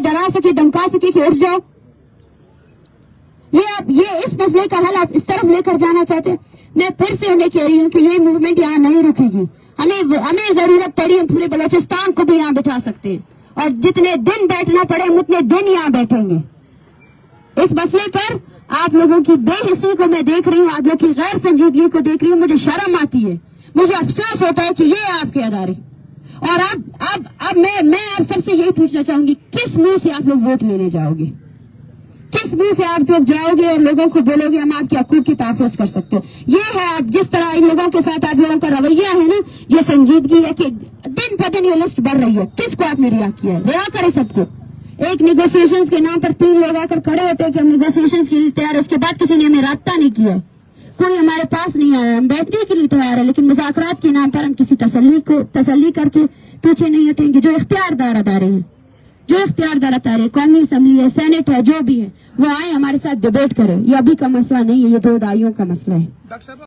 डरा सके, धमका सके कि उठ जाओ। ये इस मसले का हल आप इस तरफ लेकर जाना चाहते हैं। मैं फिर से उन्हें कह रही हूँ कि ये मूवमेंट यहाँ नहीं रुकेगी। हमें जरूरत पड़ी हम पूरे बलोचिस्तान को भी यहाँ बिठा सकते हैं, और जितने दिन बैठना पड़े हम उतने दिन यहाँ बैठेंगे। इस मसले पर आप लोगों की बेहिस्सी को मैं देख रही हूँ, आप लोग की गैर संजीदगी को देख रही हूँ। मुझे शर्म आती है, मुझे अफसोस होता है कि ये आपके अदारे। और अब मैं आप सबसे यही पूछना चाहूंगी, किस मुंह से आप लोग वोट लेने जाओगे? किस मुंह से आप जब जाओगे और लोगों को बोलोगे हम आपके हकूक की तहफ़्फ़ुज़ कर सकते हो? ये है आप जिस तरह इन लोगों के साथ आप लोगों का रवैया है ना, ये संजीदगी है कि दिन ब दिन ये लिस्ट बढ़ रही है। किसको आपने रिहा किया है? रिहा करे सबको। एक नेगोशिएशंस के नाम पर 3 लोग आकर खड़े होते हैं कि हम नेगोशिएशंस के लिए तैयार है, उसके बाद किसी ने हमें राब्ता नहीं किया, कोई हमारे पास नहीं आया, हम बैठने के लिए तैयार है, लेकिन मुज़ाकरात के नाम पर हम किसी तसल्ली करके पीछे नहीं हटेंगे। जो इख्तियारदार अदारे हैं, जो इख्तियारदार अदारे, कौमी असम्बली है, सेनेट है, जो भी है, वो आए हमारे साथ डिबेट करें। ये अभी का मसला नहीं है, ये 2 दाइयों का मसला है।